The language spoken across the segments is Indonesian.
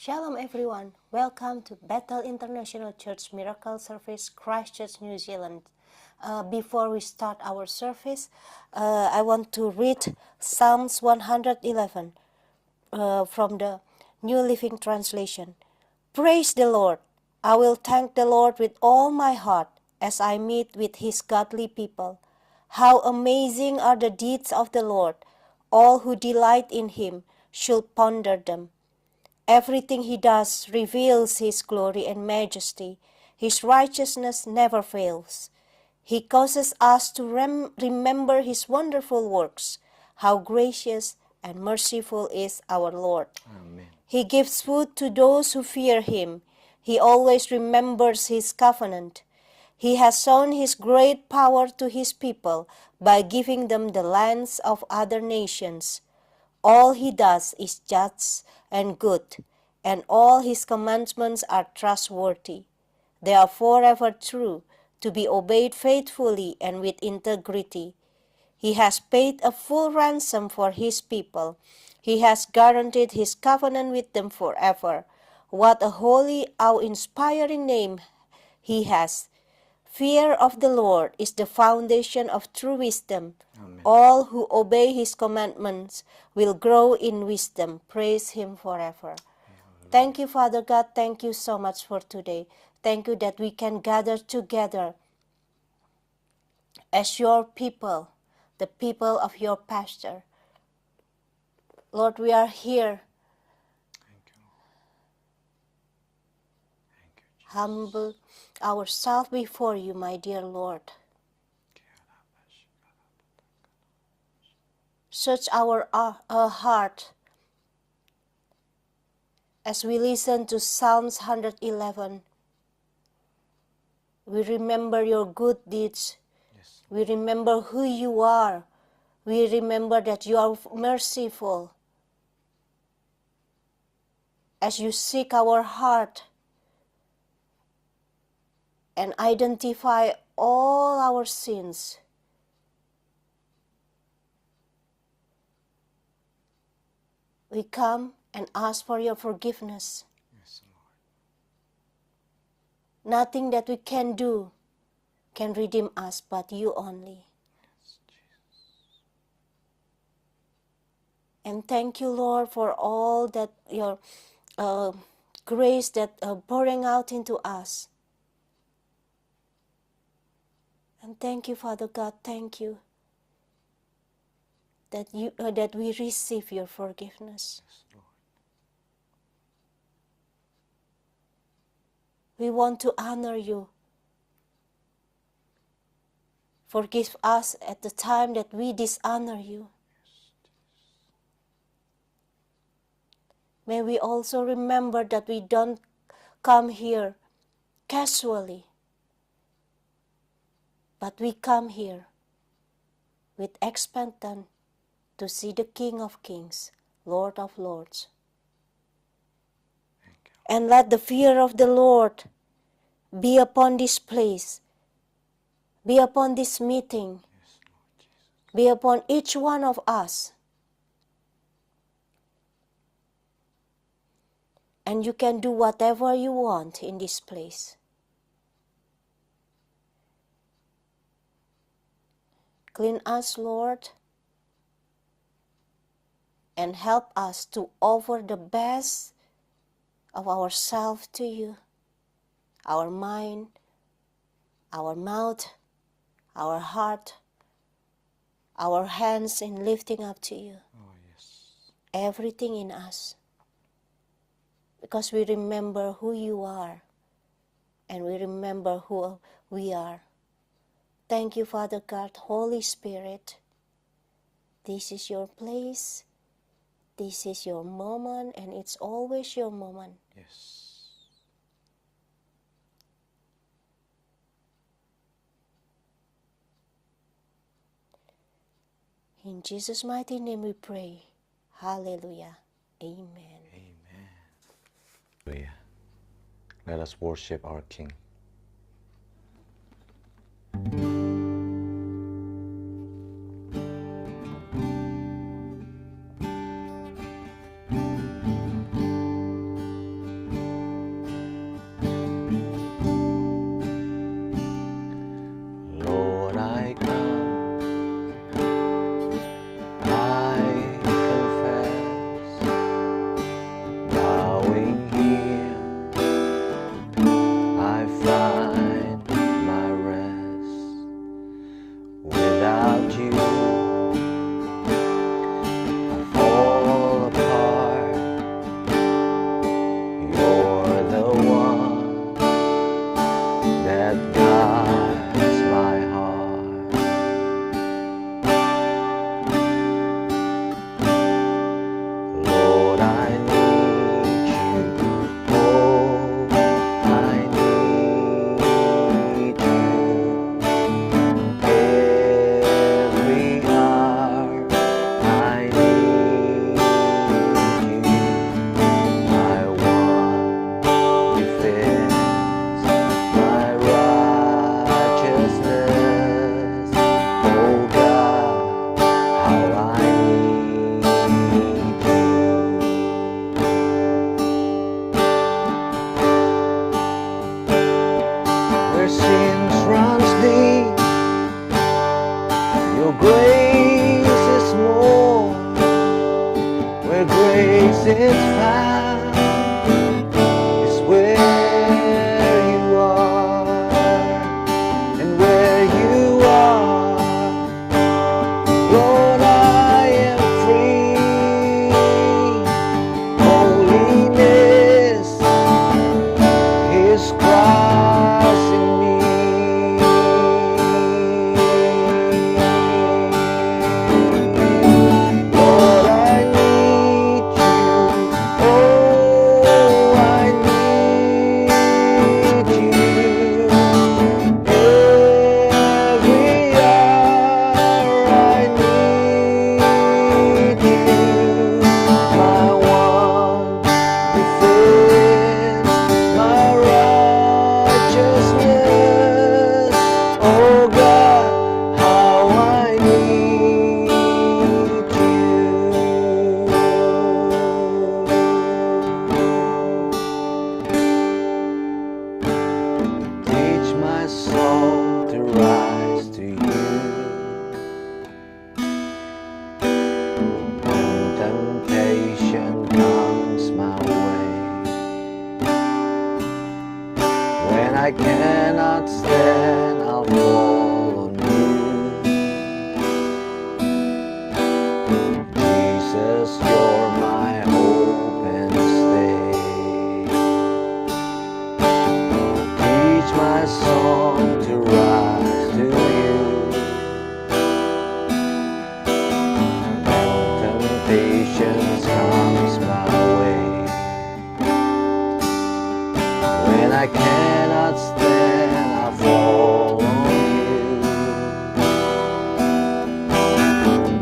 Shalom everyone, welcome to Bethel International Church Miracle Service, Christchurch, New Zealand. Before we start our service, I want to read Psalms 111 from the New Living Translation. Praise the Lord! I will thank the Lord with all my heart as I meet with His godly people. How amazing are the deeds of the Lord! All who delight in Him should ponder them. Everything He does reveals His glory and majesty. His righteousness never fails. He causes us to remember His wonderful works. How gracious and merciful is our Lord. Amen. He gives food to those who fear Him. He always remembers His covenant. He has shown His great power to His people by giving them the lands of other nations. All He does is just and good, and all His commandments are trustworthy. They are forever true, to be obeyed faithfully and with integrity. He has paid a full ransom for His people. He has guaranteed His covenant with them forever. What a holy, awe-inspiring name He has. Fear of the Lord is the foundation of true wisdom. Amen. All who obey His commandments will grow in wisdom. Praise Him forever. Thank you, Father God. Thank you so much for today. Thank you that we can gather together as your people, the people of your pasture. Lord, we are here, Thank you, Lord. Thank you, Jesus. humble ourselves before you, my dear Lord. Search our heart as we listen to Psalms 111. We remember your good deeds. Yes. We remember who you are. We remember that you are merciful. As you seek our heart and identify all our sins, we come and ask for your forgiveness. Yes, Lord. Nothing that we can do can redeem us but you only. Yes, Jesus. And thank you, Lord, for all that your grace that pouring out into us. And thank you, Father God, thank you that we receive your forgiveness. Yes, Lord. We want to honor you. Forgive us at the time that we dishonor you. May we also remember that we don't come here casually, but we come here with expectant to see the King of Kings, Lord of Lords. Thank you. And let the fear of the Lord be upon this place, be upon this meeting, Yes, Lord Jesus. be upon each one of us. And you can do whatever you want in this place. Clean us, Lord, and help us to offer the best of ourselves to you, our mind, our mouth, our heart, our hands in lifting up to you, Oh, yes. everything in us. Because we remember who you are and we remember who we are. Thank you, Father God, Holy Spirit. This is your place. This is your moment, and it's always your moment. Yes. In Jesus' mighty name we pray. Hallelujah. Amen. Amen. Hallelujah. Let us worship our King. it's found is where you are, and where you are, Lord, I am free. Holiness is crossing me. Lord, I need you. Oh, I need you. Every hour I need you. My one defense, my righteousness. Oh God, how I need you. Teach my soul to rise to you. When temptation comes my way, when I cannot stand, I'll fall on you. Jesus, you're my hope and stay. Teach my soul to rise to you. When temptations comes my way, when I cannot stand, I fall on you.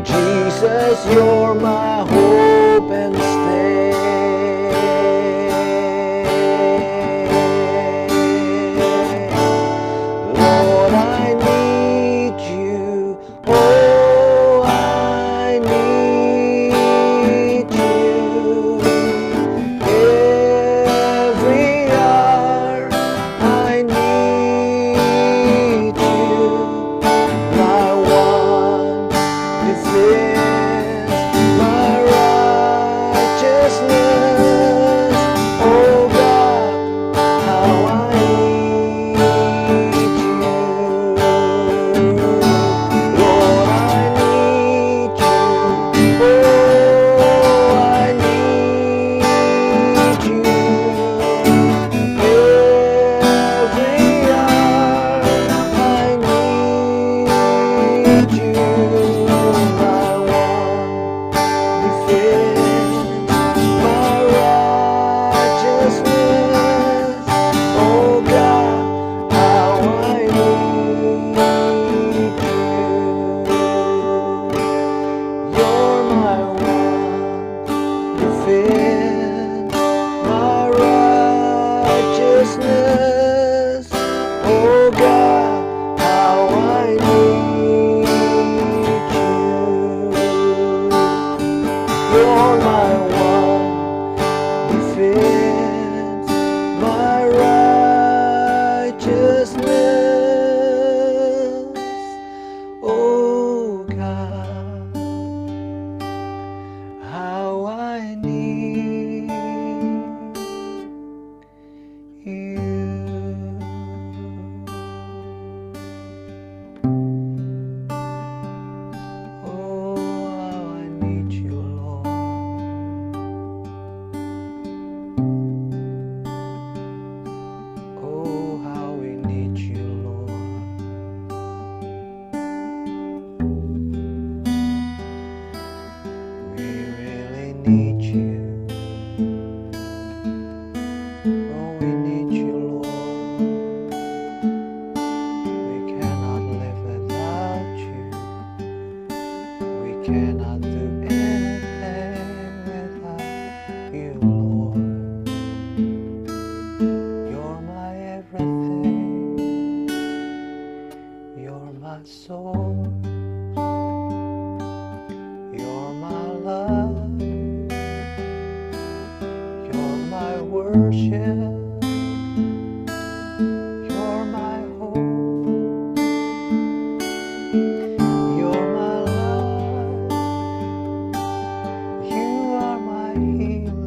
Jesus, you're my hope and stay. Lord, I need you. Oh, I need you. Every hour I need you. My one defense, my righteousness. Oh God, how I need you. Lord, I need you. Oh, I need you. Every hour I need you. My one defense, my righteousness. Oh God, how I need you. You're my one defense, my righteousness. Oh God, how I need you. You're my one defense, my righteousness. Oh God, how I need you. Oh, how I need you, Lord. Oh, how we need you, Lord. We really need you. Oh, we need you, Lord. We cannot live without you. We cannot do anything without you, Lord. You're my everything. You're my soul. You're my love. You're my worship. You're my hope. You're my love. You are my healer.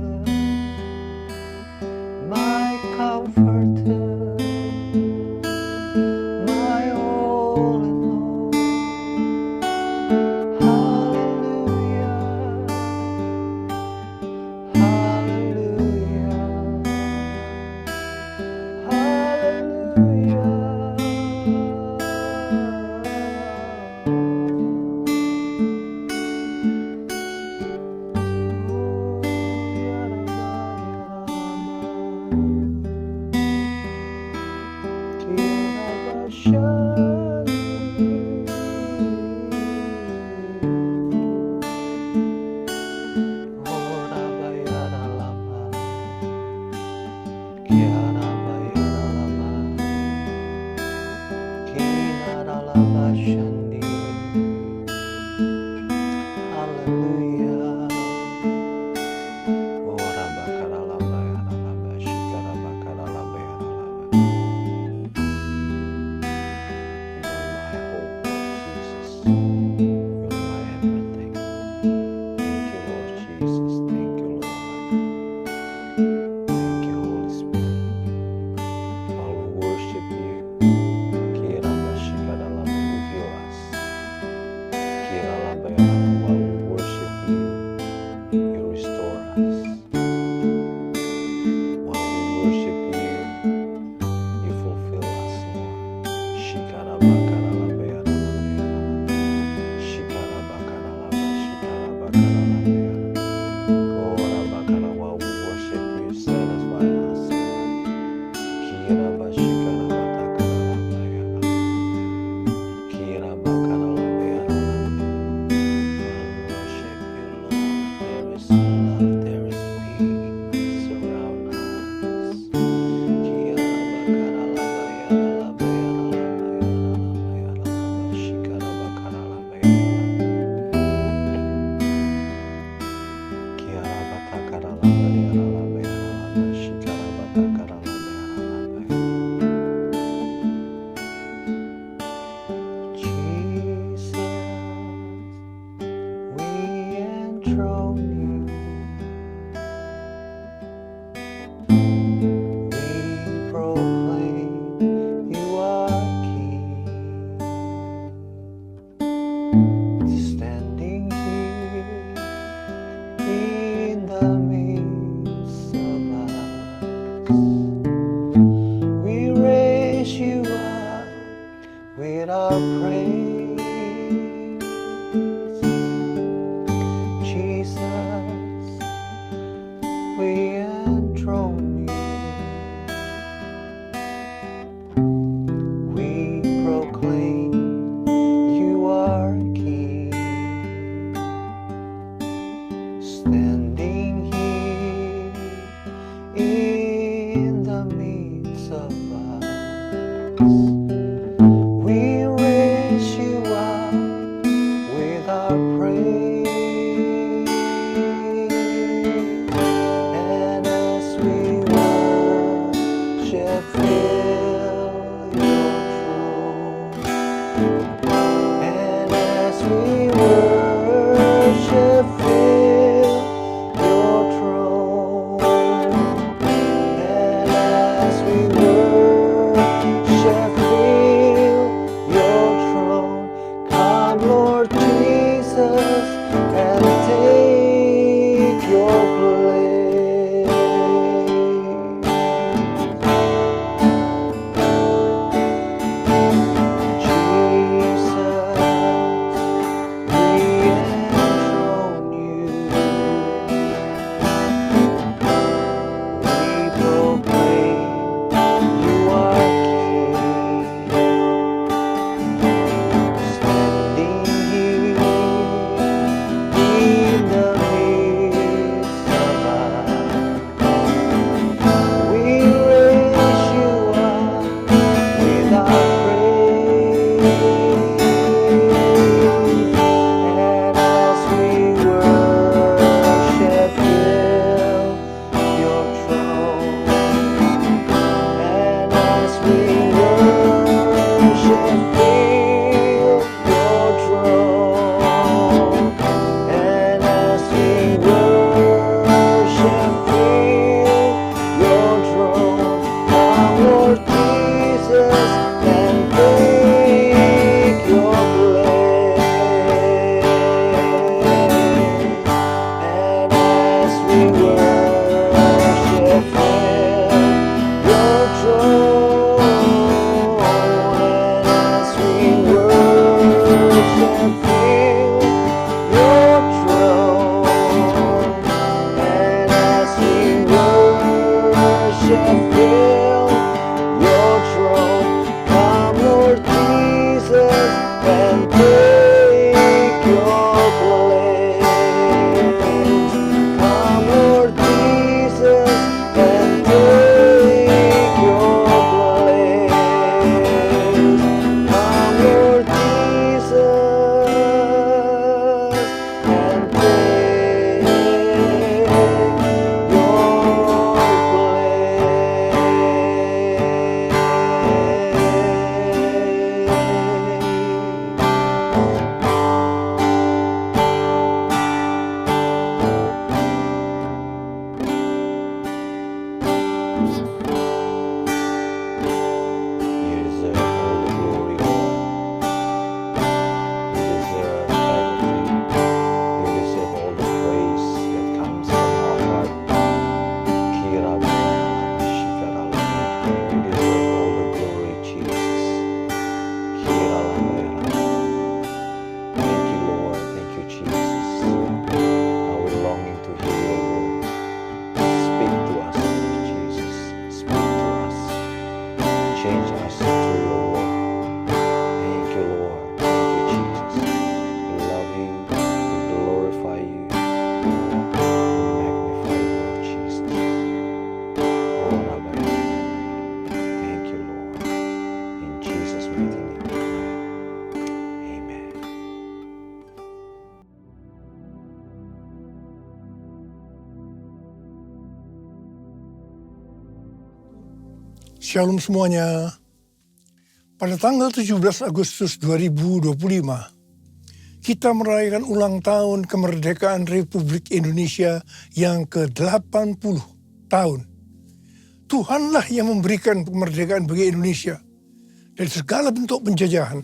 Hallelujah. Oh, with our praise. Jesus, we enthrone you. We proclaim you are King. Standing here in the midst of us, we raise you up with our praise. And You deserve all the glory, Lord. You deserve everything. You deserve all the praise that comes from our heart. Kira Bayana Shikarala. You deserve all the glory, Jesus. Kira Bayana. Thank you, Lord. Thank you, Jesus. Now we're longing to hear your word. Speak to us, Jesus. Speak to us. Change us through your word. Thank you, Lord. Thank you, Jesus. We love you. We glorify you. We magnify you, Lord Jesus. Oh, Rabbi. Thank you, Lord. In Jesus' mighty name. Amen. Shalom semuanya. Pada tanggal 17 Agustus 2025, kita merayakan ulang tahun kemerdekaan Republik Indonesia yang ke-80 tahun. Tuhanlah yang memberikan kemerdekaan bagi Indonesia dari segala bentuk penjajahan.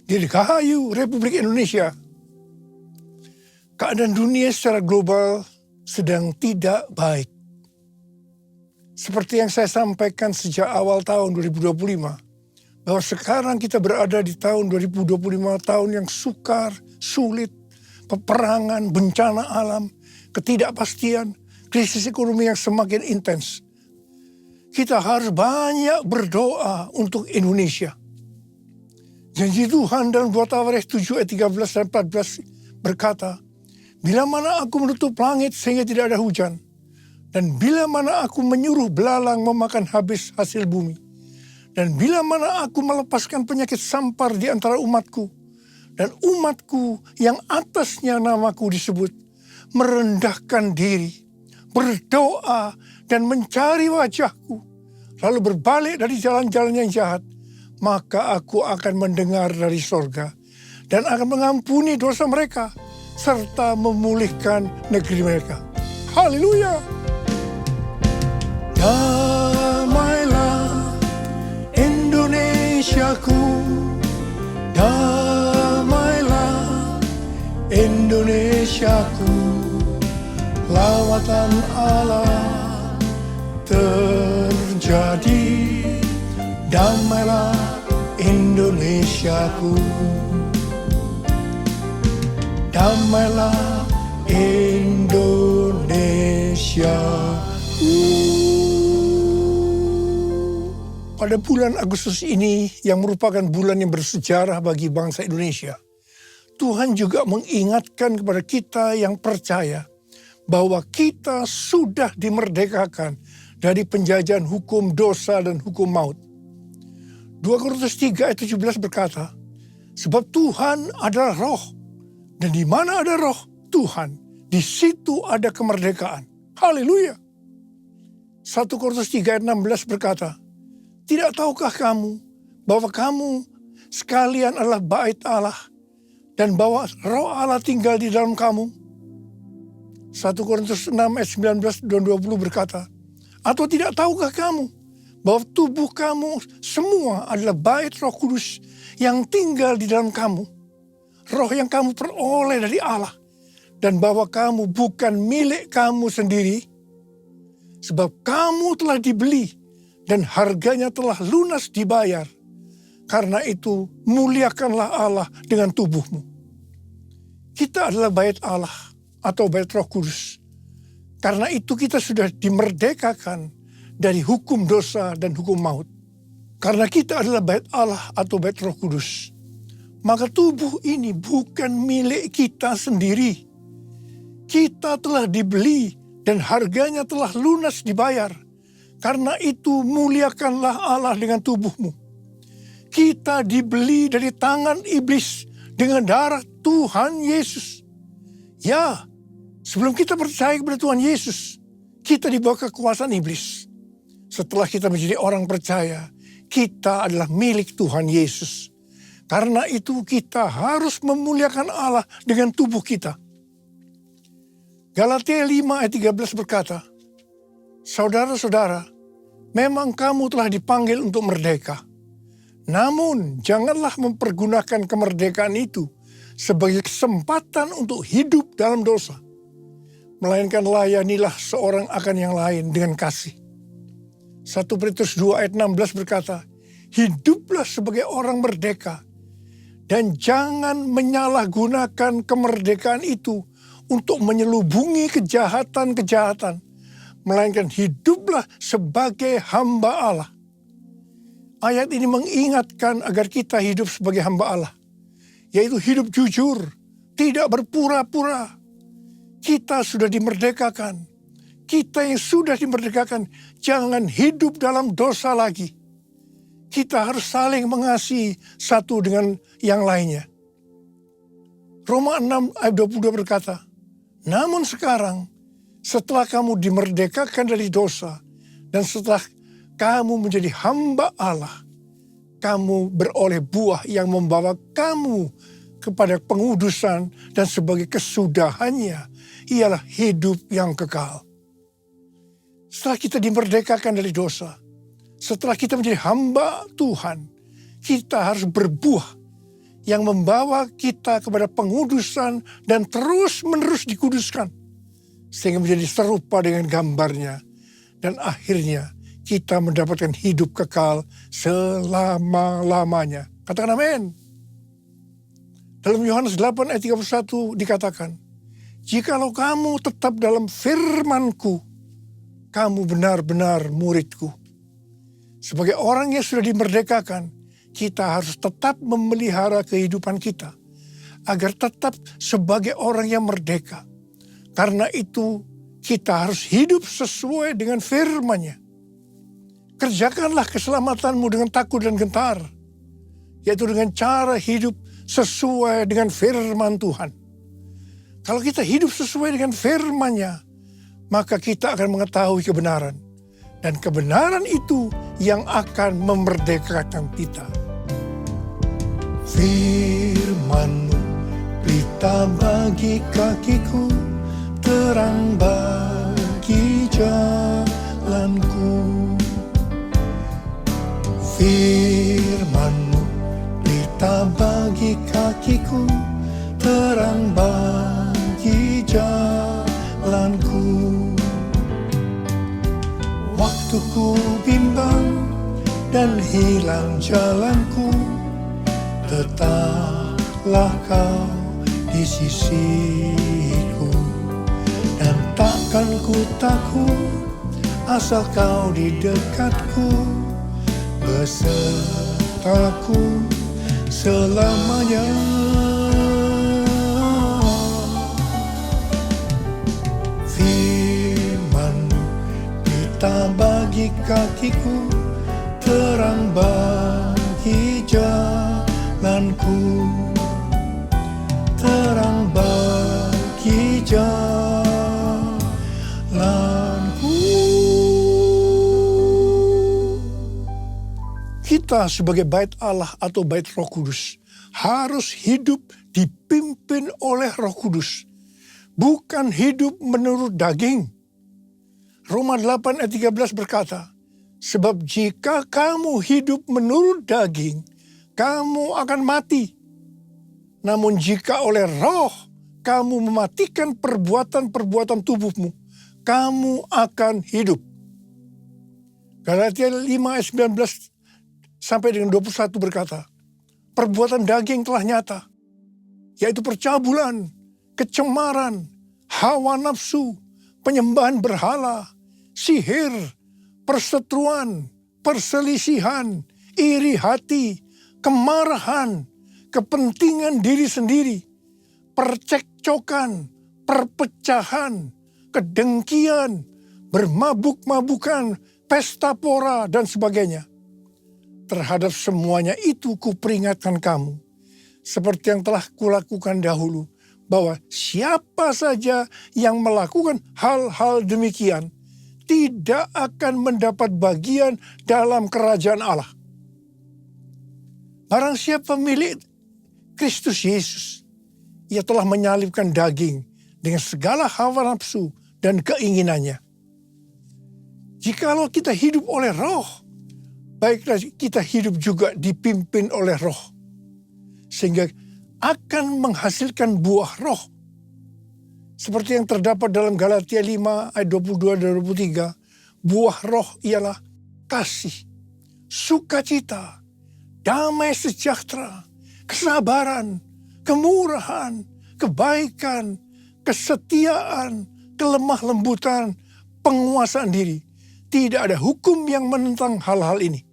Dirgahayu Republik Indonesia. Keadaan dunia secara global sedang tidak baik. Seperti yang saya sampaikan sejak awal tahun 2025, bahwa sekarang kita berada di tahun 2025, tahun yang sukar, sulit, peperangan, bencana alam, ketidakpastian, krisis ekonomi yang semakin intens. Kita harus banyak berdoa untuk Indonesia. Janji Tuhan dalam 2 Tawarikh 7 ayat 13 dan 14 berkata, bila mana aku menutup langit sehingga tidak ada hujan, dan bila mana aku menyuruh belalang memakan habis hasil bumi, dan bila mana aku melepaskan penyakit sampar di antara umatku, dan umatku yang atasnya namaku disebut, merendahkan diri, berdoa, dan mencari wajahku, lalu berbalik dari jalan-jalan yang jahat, maka aku akan mendengar dari sorga, dan akan mengampuni dosa mereka, serta memulihkan negeri mereka. Haleluya! Damailah Indonesiaku, damailah Indonesiaku, lawatan Allah terjadi, damailah Indonesiaku, damailah Indonesiaku. Pada bulan Agustus ini yang merupakan bulan yang bersejarah bagi bangsa Indonesia, Tuhan juga mengingatkan kepada kita yang percaya bahwa kita sudah dimerdekakan dari penjajahan hukum dosa dan hukum maut. 2 Korintus 3 ayat 17 berkata, sebab Tuhan adalah roh, dan di mana ada roh Tuhan, di situ ada kemerdekaan. Haleluya. 1 Korintus 3 ayat 16 berkata, tidak tahukah kamu bahwa kamu sekalian adalah bait Allah dan bahwa roh Allah tinggal di dalam kamu? 1 Korintus 6 ayat 19 dan 20 berkata, atau tidak tahukah kamu bahwa tubuh kamu semua adalah bait Roh Kudus yang tinggal di dalam kamu, roh yang kamu peroleh dari Allah, dan bahwa kamu bukan milik kamu sendiri, sebab kamu telah dibeli dan harganya telah lunas dibayar. Karena itu muliakanlah Allah dengan tubuhmu. Kita adalah bait Allah atau bait Roh Kudus. Karena itu kita sudah dimerdekakan dari hukum dosa dan hukum maut. Karena kita adalah bait Allah atau bait Roh Kudus, maka tubuh ini bukan milik kita sendiri. Kita telah dibeli dan harganya telah lunas dibayar. Karena itu muliakanlah Allah dengan tubuhmu. Kita dibeli dari tangan iblis dengan darah Tuhan Yesus. Ya, sebelum kita percaya kepada Tuhan Yesus, kita di bawah kekuasaan iblis. Setelah kita menjadi orang percaya, kita adalah milik Tuhan Yesus. Karena itu kita harus memuliakan Allah dengan tubuh kita. Galatia 5 ayat 13 berkata, saudara-saudara, Memang kamu telah dipanggil untuk merdeka. Namun janganlah mempergunakan kemerdekaan itu sebagai kesempatan untuk hidup dalam dosa. Melainkan layanilah seorang akan yang lain dengan kasih. 1 Petrus 2 ayat 16 berkata, hiduplah sebagai orang merdeka dan jangan menyalahgunakan kemerdekaan itu untuk menyelubungi kejahatan-kejahatan. Melainkan hiduplah sebagai hamba Allah. Ayat ini mengingatkan agar kita hidup sebagai hamba Allah. Yaitu hidup jujur, tidak berpura-pura. Kita sudah dimerdekakan. Kita yang sudah dimerdekakan, jangan hidup dalam dosa lagi. Kita harus saling mengasihi satu dengan yang lainnya. Roma 6 ayat 22 berkata, namun sekarang, setelah kamu dimerdekakan dari dosa, dan setelah kamu menjadi hamba Allah, kamu beroleh buah yang membawa kamu kepada pengudusan dan sebagai kesudahannya ialah hidup yang kekal. Setelah kita dimerdekakan dari dosa, setelah kita menjadi hamba Tuhan, kita harus berbuah yang membawa kita kepada pengudusan dan terus-menerus dikuduskan. Sehingga menjadi serupa dengan gambarnya. Dan akhirnya kita mendapatkan hidup kekal selama-lamanya. Katakan amin. Dalam Yohanes 8 ayat 31 dikatakan, jikalau kamu tetap dalam firman-Ku, kamu benar-benar murid-Ku. Sebagai orang yang sudah dimerdekakan, kita harus tetap memelihara kehidupan kita, agar tetap sebagai orang yang merdeka. Karena itu kita harus hidup sesuai dengan firman-Nya. Kerjakanlah keselamatanmu dengan takut dan gentar, yaitu dengan cara hidup sesuai dengan firman Tuhan. Kalau kita hidup sesuai dengan firman-Nya, maka kita akan mengetahui kebenaran. Dan kebenaran itu yang akan memerdekakan kita. Firman-Mu berita bagi kakiku, terang bagi jalanku. Firman-Mu berita bagi kakiku, terang bagi jalanku. Waktuku bimbang dan hilang jalanku, tetaplah Kau di sisiku. Dan takkan ku takut asal Kau di dekatku, besertaku selamanya. Firman-Mu berita bagi kakiku, terang bagi jalanku, terang bagi jalanku. Kita sebagai bait Allah atau bait Roh Kudus harus hidup dipimpin oleh Roh Kudus, bukan hidup menurut daging. Roma 8 ayat 13 berkata, sebab jika kamu hidup menurut daging, kamu akan mati. Namun jika oleh Roh kamu mematikan perbuatan-perbuatan tubuhmu, kamu akan hidup. Galatia 5 ayat 19 sampai dengan 21 berkata, perbuatan daging telah nyata, yaitu percabulan, kecemaran, hawa nafsu, penyembahan berhala, sihir, perseteruan, perselisihan, iri hati, kemarahan, kepentingan diri sendiri, percekcokan, perpecahan, kedengkian, bermabuk-mabukan, pesta pora, dan sebagainya. Terhadap semuanya itu kuperingatkan kamu, seperti yang telah kulakukan dahulu, bahwa siapa saja yang melakukan hal-hal demikian tidak akan mendapat bagian dalam kerajaan Allah. Barang siapa milik Kristus Yesus, ia telah menyalibkan daging dengan segala hawa nafsu dan keinginannya. Jikalau kita hidup oleh roh, baiklah kita hidup juga dipimpin oleh roh. Sehingga akan menghasilkan buah roh. Seperti yang terdapat dalam Galatia 5 ayat 22 dan 23. Buah roh ialah kasih, sukacita, damai sejahtera, kesabaran, kemurahan, kebaikan, kesetiaan, kelemah lembutan, penguasaan diri. Tidak ada hukum yang menentang hal-hal ini.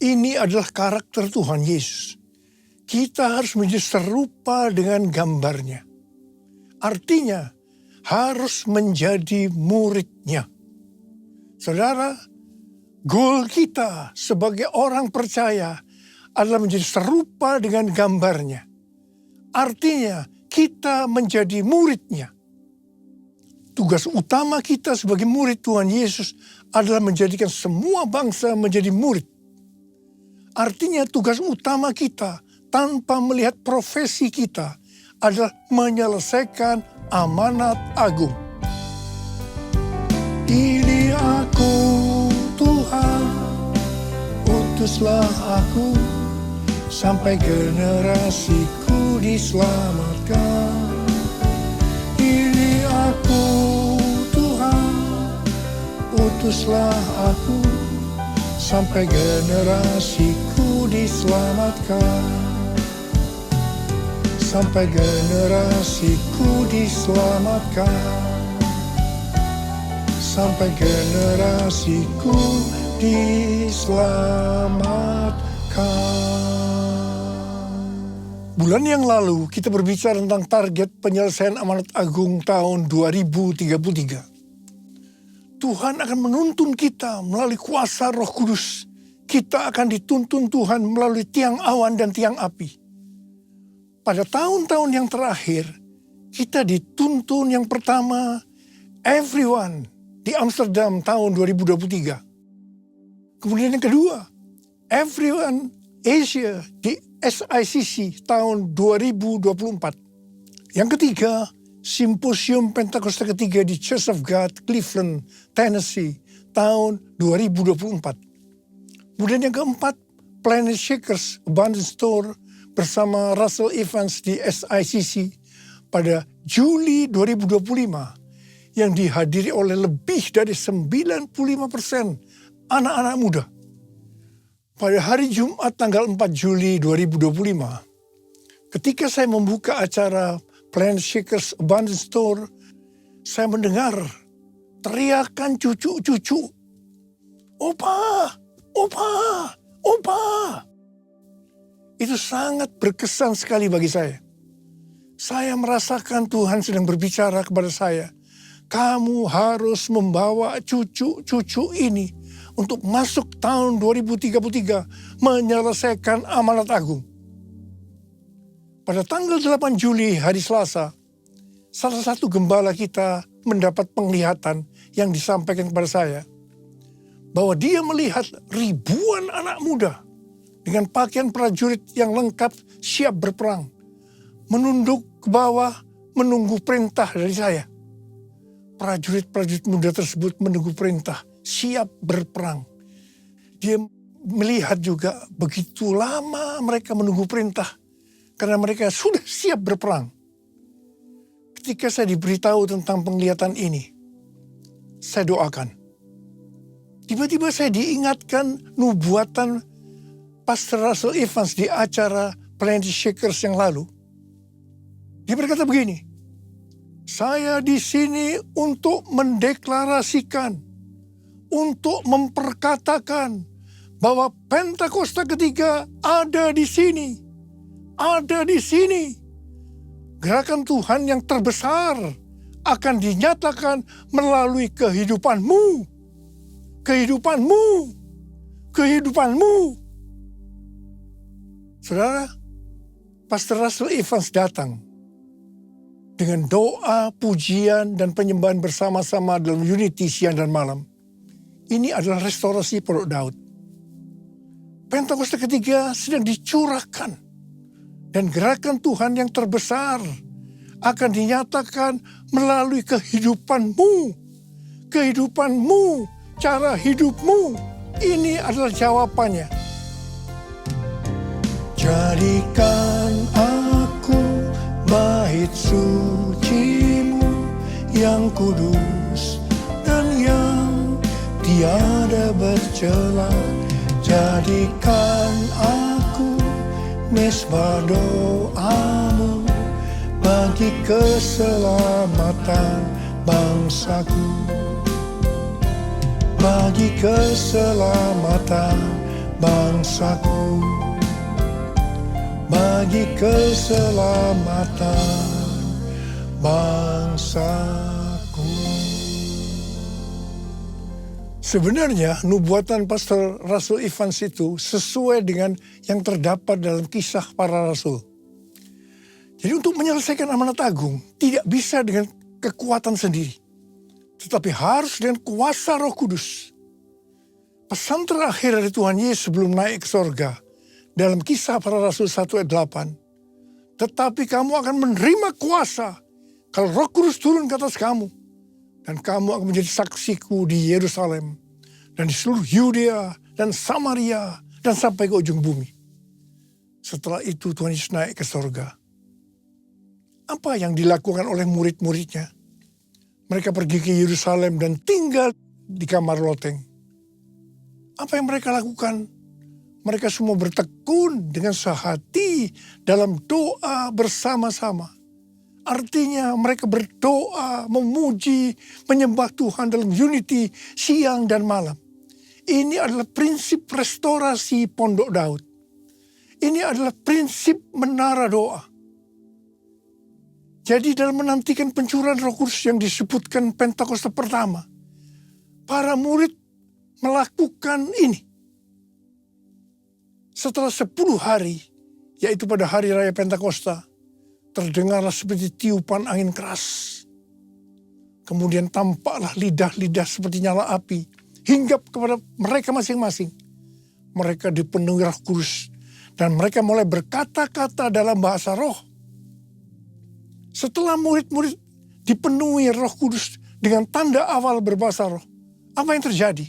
Ini adalah karakter Tuhan Yesus. Kita harus menjadi serupa dengan gambarnya. Artinya harus menjadi muridnya. Saudara, goal kita sebagai orang percaya adalah menjadi serupa dengan gambarnya. Artinya kita menjadi muridnya. Tugas utama kita sebagai murid Tuhan Yesus adalah menjadikan semua bangsa menjadi murid. Artinya tugas utama kita tanpa melihat profesi kita adalah menyelesaikan amanat agung. Ini aku Tuhan, utuslah aku sampai generasiku diselamatkan. Ini aku Tuhan, utuslah aku sampai generasiku diselamatkan. Sampai generasiku diselamatkan. Sampai generasiku diselamatkan. Bulan yang lalu kita berbicara tentang target penyelesaian amanat agung tahun 2033. Tuhan akan menuntun kita melalui kuasa Roh Kudus. Kita akan dituntun Tuhan melalui tiang awan dan tiang api. Pada tahun-tahun yang terakhir, kita dituntun yang pertama, everyone di Amsterdam tahun 2023. Kemudian yang kedua, everyone Asia di SICC tahun 2024. Yang ketiga, Simposium Pentakosta ketiga di Church of God, Cleveland, Tennessee tahun 2024. Kemudian yang keempat, Planet Shakers Abundance Store bersama Russell Evans di SICC pada Juli 2025 yang dihadiri oleh lebih dari 95% anak-anak muda. Pada hari Jumat tanggal 4 Juli 2025, ketika saya membuka acara Planet Shakers Abundance Store, saya mendengar teriakan cucu-cucu, "Opa, opa, opa." Itu sangat berkesan sekali bagi saya. Saya merasakan Tuhan sedang berbicara kepada saya. Kamu harus membawa cucu-cucu ini untuk masuk tahun 2033 menyelesaikan amanat agung. Pada tanggal 8 Juli hari Selasa, salah satu gembala kita mendapat penglihatan yang disampaikan kepada saya. Bahwa dia melihat ribuan anak muda dengan pakaian prajurit yang lengkap siap berperang. Menunduk ke bawah menunggu perintah dari saya. Prajurit-prajurit muda tersebut menunggu perintah siap berperang. Dia melihat juga begitu lama mereka menunggu perintah. Karena mereka sudah siap berperang. Ketika saya diberitahu tentang penglihatan ini, saya doakan. Tiba-tiba saya diingatkan nubuatan Pastor Russell Evans di acara Planet Shakers yang lalu. Dia berkata begini, "Saya di sini untuk mendeklarasikan, untuk memperkatakan bahwa Pentakosta ketiga ada di sini. Ada di sini. Gerakan Tuhan yang terbesar akan dinyatakan melalui kehidupanmu. Kehidupanmu. Kehidupanmu." Saudara, Pastor Russell Evans datang dengan doa, pujian, dan penyembahan bersama-sama dalam unity siang dan malam. Ini adalah restorasi Pondok Daud. Pentakosta ketiga sedang dicurahkan. Dan gerakan Tuhan yang terbesar akan dinyatakan melalui kehidupanmu. Kehidupanmu. cara hidupmu? Ini adalah jawabannya. Jadikan aku bait sucimu yang kudus dan yang tiada bercela. Jadikan aku mesbah doamu bagi keselamatan bangsaku, bagi keselamatan bangsaku, bagi keselamatan bangsaku. Sebenarnya nubuatan Pastor Rasul Evans itu sesuai dengan yang terdapat dalam Kisah Para Rasul. Jadi untuk menyelesaikan amanat agung tidak bisa dengan kekuatan sendiri, tetapi harus dengan kuasa Roh Kudus. Pesan terakhir dari Tuhan Yesus sebelum naik ke sorga dalam Kisah Para Rasul 1 ayat 8. Tetapi kamu akan menerima kuasa kalau Roh Kudus turun ke atas kamu. Dan kamu akan menjadi saksiku di Yerusalem dan di seluruh Yudea dan Samaria dan sampai ke ujung bumi. Setelah itu Tuhan Yesus naik ke sorga. Apa yang dilakukan oleh murid-muridnya? Mereka pergi ke Yerusalem dan tinggal di kamar loteng. Apa yang mereka lakukan? Mereka semua bertekun dengan sehati dalam doa bersama-sama. Artinya mereka berdoa, memuji, menyembah Tuhan dalam unity siang dan malam. Ini adalah prinsip restorasi Pondok Daud. Ini adalah prinsip menara doa. Jadi dalam menantikan pencurahan Roh Kudus yang disebutkan Pentakosta pertama, para murid melakukan ini. Setelah 10 hari, yaitu pada hari raya Pentakosta, terdengarlah seperti tiupan angin keras. Kemudian tampaklah lidah-lidah seperti nyala api, hinggap kepada mereka masing-masing. Mereka dipenuhi Roh Kudus, dan mereka mulai berkata-kata dalam bahasa roh. Setelah murid-murid dipenuhi Roh Kudus dengan tanda awal berbahasa roh, apa yang terjadi?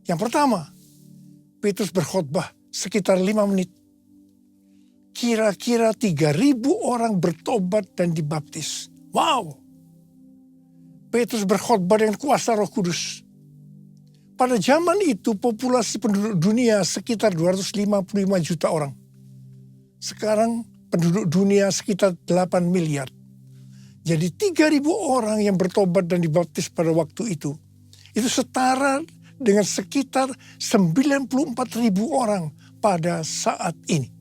Yang pertama, Petrus berkhotbah sekitar 5 menit. Kira-kira 3.000 orang bertobat dan dibaptis. Wow! Petrus berkhotbah dengan kuasa Roh Kudus. Pada zaman itu populasi penduduk dunia sekitar 255 juta orang. Sekarang penduduk dunia sekitar 8 miliar. Jadi 3.000 orang yang bertobat dan dibaptis pada waktu itu. Itu setara dengan sekitar 94.000 orang pada saat ini.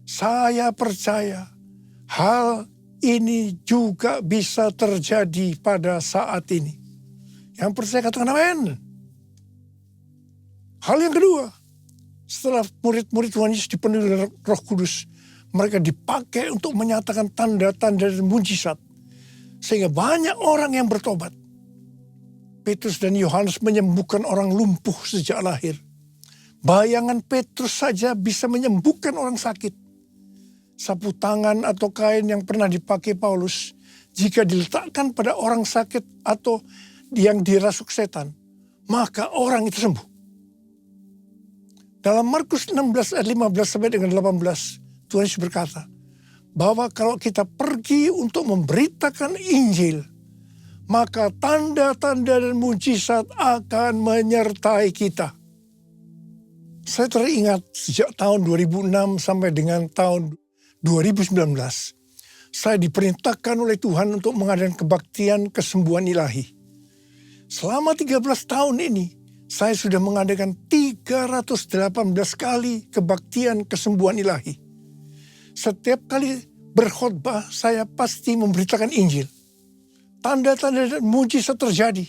Saya percaya hal ini juga bisa terjadi pada saat ini. Yang percaya katakan amin. Hal yang kedua, setelah murid-murid Tuhan Yesus dipenuhi dengan Roh Kudus, mereka dipakai untuk menyatakan tanda-tanda dan mujizat. Sehingga banyak orang yang bertobat. Petrus dan Yohanes menyembuhkan orang lumpuh sejak lahir. Bayangan Petrus saja bisa menyembuhkan orang sakit. Sapu tangan atau kain yang pernah dipakai Paulus, jika diletakkan pada orang sakit atau yang dirasuk setan, maka orang itu sembuh. Dalam Markus 16 ayat 15 sampai dengan 18, Tuhan Yesus berkata, bahwa kalau kita pergi untuk memberitakan Injil, maka tanda-tanda dan mujizat akan menyertai kita. Saya teringat sejak tahun 2006 sampai dengan tahun 2019, saya diperintahkan oleh Tuhan untuk mengadakan kebaktian kesembuhan ilahi. Selama 13 tahun ini, saya sudah mengadakan 318 kali kebaktian kesembuhan ilahi. Setiap kali berkhotbah, saya pasti memberitakan Injil. Tanda-tanda dan mujizat terjadi.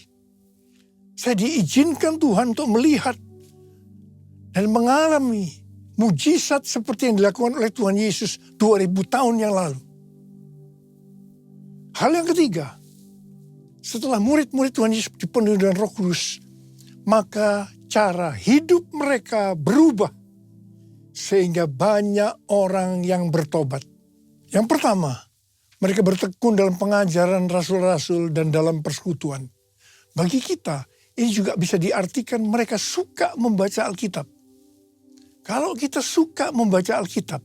Saya diizinkan Tuhan untuk melihat dan mengalami mujizat seperti yang dilakukan oleh Tuhan Yesus 2000 tahun yang lalu. Hal yang ketiga, setelah murid-murid Tuhan Yesus dipenuhi dengan Roh Kudus, maka cara hidup mereka berubah sehingga banyak orang yang bertobat. Yang pertama, mereka bertekun dalam pengajaran rasul-rasul dan dalam persekutuan. Bagi kita, Ini juga bisa diartikan mereka suka membaca Alkitab. Kalau kita suka membaca Alkitab,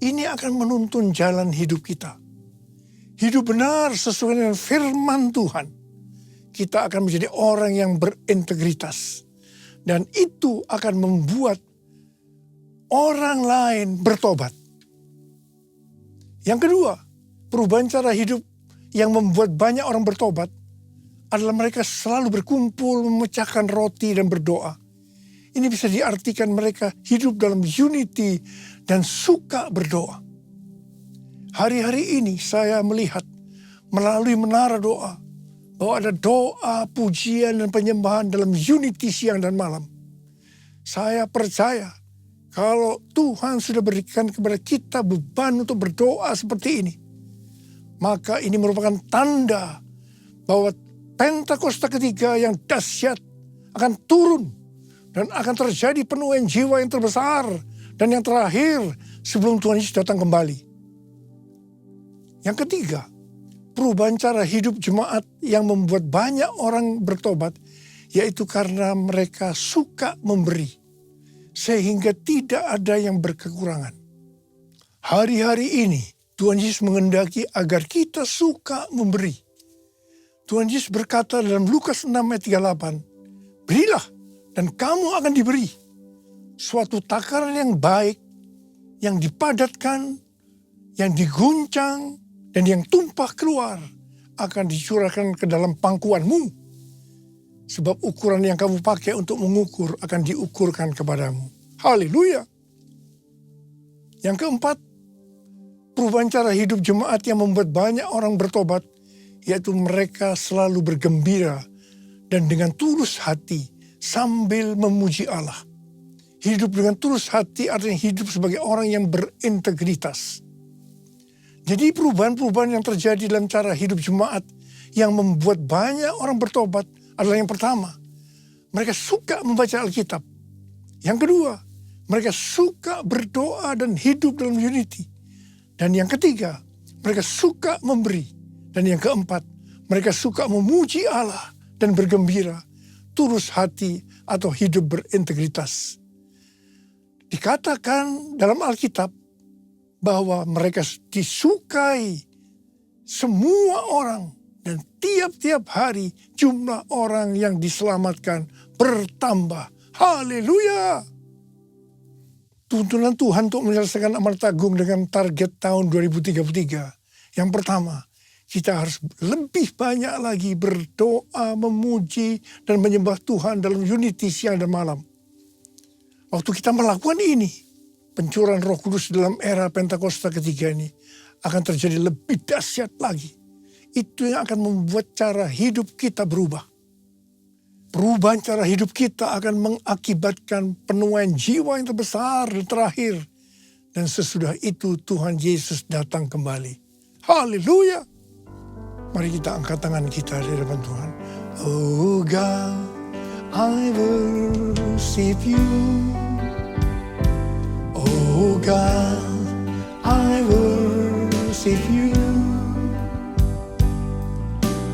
ini akan menuntun jalan hidup kita. Hidup benar sesuai dengan firman Tuhan. Kita akan menjadi orang yang berintegritas. Dan itu akan membuat orang lain bertobat. Yang kedua, perubahan cara hidup yang membuat banyak orang bertobat adalah mereka selalu berkumpul, memecahkan roti dan berdoa. Ini bisa diartikan mereka hidup dalam unity dan suka berdoa. Hari-hari ini saya melihat melalui menara doa bahwa ada doa, pujian, dan penyembahan dalam unity siang dan malam. Saya percaya kalau Tuhan sudah berikan kepada kita beban untuk berdoa seperti ini, maka ini merupakan tanda bahwa Pentakosta ketiga yang dahsyat akan turun dan akan terjadi penuaian jiwa yang terbesar dan yang terakhir sebelum Tuhan Yesus datang kembali. Yang ketiga, perubahan cara hidup jemaat yang membuat banyak orang bertobat, yaitu karena mereka suka memberi, sehingga tidak ada yang berkekurangan. Hari-hari ini, Tuhan Yesus menghendaki agar kita suka memberi. Tuhan Yesus berkata dalam Lukas 6 ayat 38, berilah dan kamu akan diberi. Suatu takaran yang baik, yang dipadatkan, yang diguncang, dan yang tumpah keluar akan dicurahkan ke dalam pangkuanmu. Sebab ukuran yang kamu pakai untuk mengukur akan diukurkan kepadamu. Haleluya. Yang keempat, perubahan cara hidup jemaat yang membuat banyak orang bertobat, yaitu mereka selalu bergembira dan dengan tulus hati sambil memuji Allah. Hidup dengan tulus hati artinya hidup sebagai orang yang berintegritas. Jadi perubahan-perubahan yang terjadi dalam cara hidup jemaat yang membuat banyak orang bertobat adalah yang pertama, mereka suka membaca Alkitab. Yang kedua, mereka suka berdoa dan hidup dalam unity. Dan yang ketiga, mereka suka memberi. Dan yang keempat, mereka suka memuji Allah dan bergembira, tulus hati atau hidup berintegritas. Dikatakan dalam Alkitab bahwa mereka disukai semua orang dan tiap-tiap hari jumlah orang yang diselamatkan bertambah. Haleluya! Tuntunan Tuhan untuk menyelesaikan amal agung dengan target tahun 2033. Yang pertama, kita harus lebih banyak lagi berdoa, memuji, dan menyembah Tuhan dalam unity siang dan malam. Waktu kita melakukan ini, pencurahan Roh Kudus dalam era Pentakosta ketiga ini akan terjadi lebih dahsyat lagi. Itu yang akan membuat cara hidup kita berubah. Perubahan cara hidup kita akan mengakibatkan penuaian jiwa yang terbesar dan terakhir. Dan sesudah itu Tuhan Yesus datang kembali. Haleluya! Mari kita angkat tangan kita di hadapan Tuhan. Oh God, I worship you. Oh God, I worship you.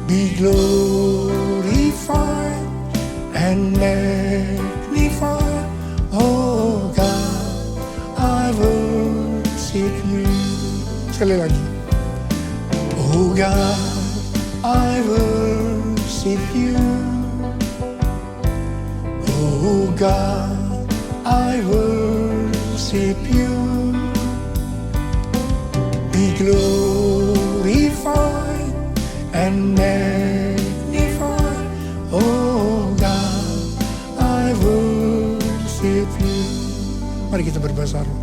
Be glorified and magnified. Oh God, I worship you. Sekali lagi. Oh God, I worship you. Oh God, I worship you. Be glorified and magnified. Oh God, I worship you. Mari kita berbahasa roh.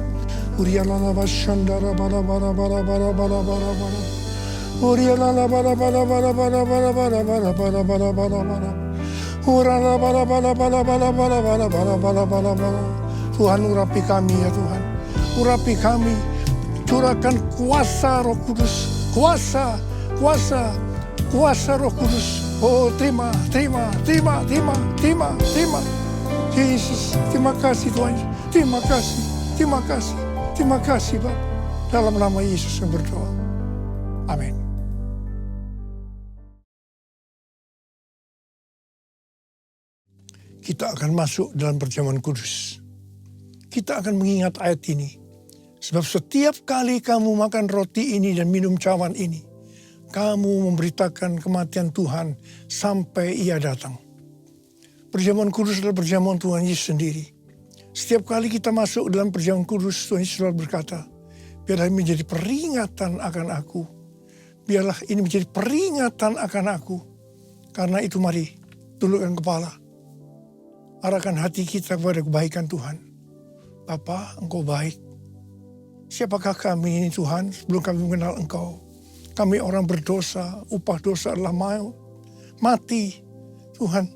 Urialala bashandara bara bara bara bara bara bara bara. Urialala bara bara bara bara bara bara bara bara bara bara bara. Urala bara bara bara bara bara bara bara bara bara bara. Tuhan urapi kami ya Tuhan. Urapi kami. Curahkan kuasa Roh Kudus. Kuasa, kuasa, kuasa Roh Kudus. Oh terima, terima, terima, terima, terima, terima. Yesus, terima kasih Tuhan. Terima kasih, terima kasih, terima kasih Bapak. Dalam nama Yesus yang berdoa. Amin. kita akan masuk dalam perjamuan kudus. Kita akan mengingat ayat ini. Sebab setiap kali kamu makan roti ini dan minum cawan ini, kamu memberitakan kematian Tuhan sampai Ia datang. Perjamuan kudus adalah perjamuan Tuhan Yesus sendiri. Setiap kali kita masuk dalam perjamuan kudus, Tuhan Yesus selalu berkata, biarlah ini menjadi peringatan akan aku. Biarlah ini menjadi peringatan akan aku. Karena itu mari, tundukkan kepala. Arahkan hati kita kepada kebaikan Tuhan. Bapa, Engkau baik. Siapakah kami ini Tuhan sebelum kami mengenal Engkau? Kami orang berdosa, upah dosa adalah maut, mati Tuhan.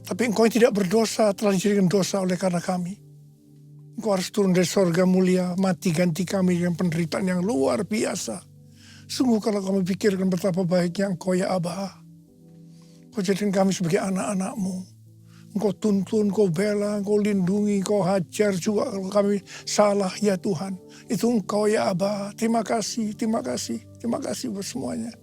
Tapi Engkau yang tidak berdosa telah dijadikan dosa oleh karena kami. Engkau harus turun dari sorga mulia, mati ganti kami dengan penderitaan yang luar biasa. Sungguh kalau kami pikirkan betapa baiknya Engkau ya Aba. Engkau jadikan kami sebagai anak-anak-Mu. Engkau tuntun, Engkau bela, Engkau lindungi, Engkau hajar juga kalau kami salah ya Tuhan. Itu Engkau ya Aba. Terima kasih, terima kasih, terima kasih buat semuanya.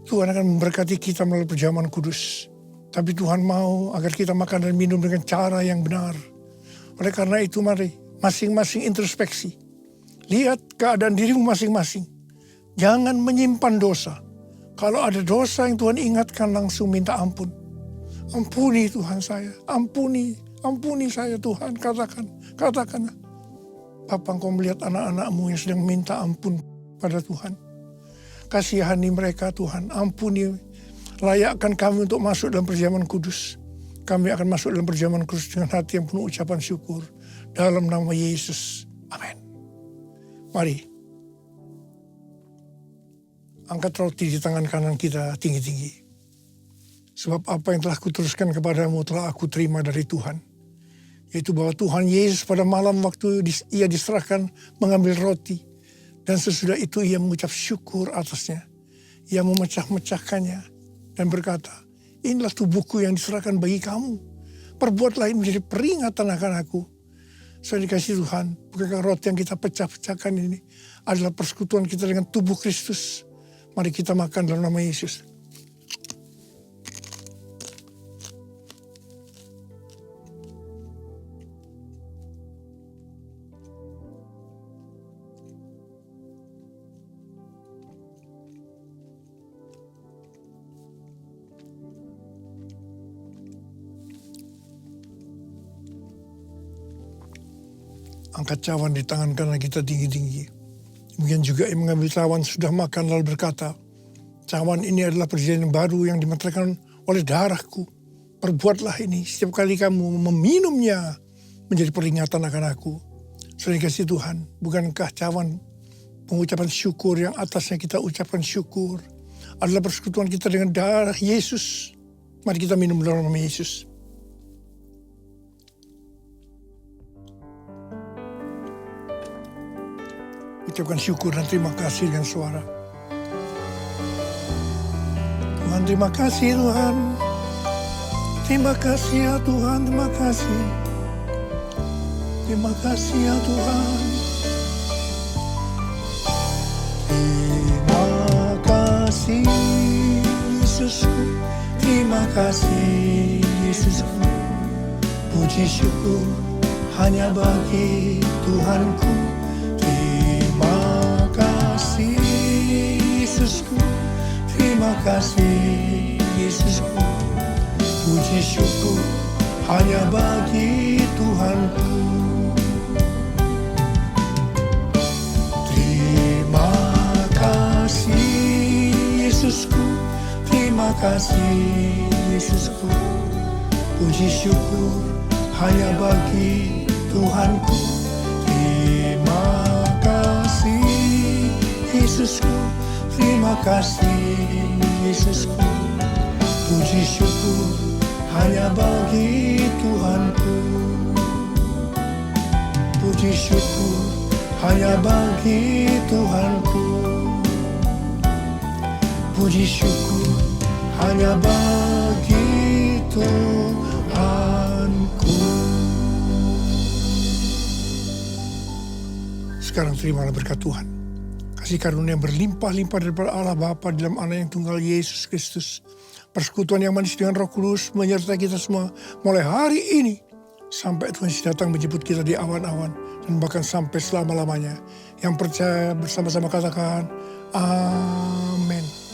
Tuhan akan memberkati kita melalui perjamuan kudus. Tapi Tuhan mau agar kita makan dan minum dengan cara yang benar. Oleh karena itu mari masing-masing introspeksi. Lihat keadaan dirimu masing-masing. Jangan menyimpan dosa. Kalau ada dosa yang Tuhan ingatkan langsung minta ampun. Ampuni Tuhan saya, ampuni saya Tuhan, katakan. Bapa, Engkau melihat anak-anak-Mu yang sedang minta ampun pada Tuhan. Kasihani mereka Tuhan, ampuni, layakkan kami untuk masuk dalam perjamuan kudus. Kami akan masuk dalam perjamuan kudus dengan hati yang penuh ucapan syukur. Dalam nama Yesus, amin. Mari, angkat roti di tangan kanan kita tinggi-tinggi. Sebab apa yang telah kuteruskan kepadamu telah aku terima dari Tuhan. Yaitu bahwa Tuhan Yesus pada malam waktu ia diserahkan mengambil roti. Dan sesudah itu ia mengucap syukur atasnya. Ia memecah-mecahkannya dan berkata, inilah tubuhku yang diserahkan bagi kamu. Perbuatlah ini menjadi peringatan akan aku. Saya dikasih Tuhan, bukankah roti yang kita pecah-pecahkan ini adalah persekutuan kita dengan tubuh Kristus. Mari kita makan dalam nama Yesus. Angkat cawan di tangan kanan kita tinggi-tinggi. Demikian juga yang mengambil cawan sudah makan lalu berkata, cawan ini adalah perjanjian baru yang dimeteraikan oleh darahku. Perbuatlah ini setiap kali kamu meminumnya menjadi peringatan akan aku. Saudara kasih Tuhan, bukankah cawan pengucapan syukur yang atasnya kita ucapkan syukur adalah persekutuan kita dengan darah Yesus. Mari kita minum dalam nama Yesus. Ucapkan syukur dan terima kasih dengan suara. Tuhan, terima kasih Tuhan. Terima kasih ya Tuhan, terima kasih. Terima kasih ya Tuhan. Terima kasih Yesusku. Terima kasih Yesusku. Puji syukur hanya bagi Tuhanku. Terima kasih Yesusku, terima kasih Yesusku. Puji syukur hanya bagi Tuhanku. Terima kasih Yesusku, terima kasih Yesusku. Puji syukur hanya bagi Tuhanku. Terima kasih Yesusku, terima kasih Yesusku. Puji syukur hanya bagi Tuhanku. Puji syukur hanya bagi Tuhanku. Puji syukur hanya bagi Tuhanku. Sekarang terimalah berkat Tuhan. Kasih karunia yang berlimpah-limpah daripada Allah Bapa dalam Anak yang tunggal Yesus Kristus. persekutuan yang manis dengan Roh Kudus menyertai kita semua mulai hari ini sampai Tuhan Yesus datang menjemput kita di awan-awan dan bahkan sampai selama-lamanya. Yang percaya bersama-sama katakan amin.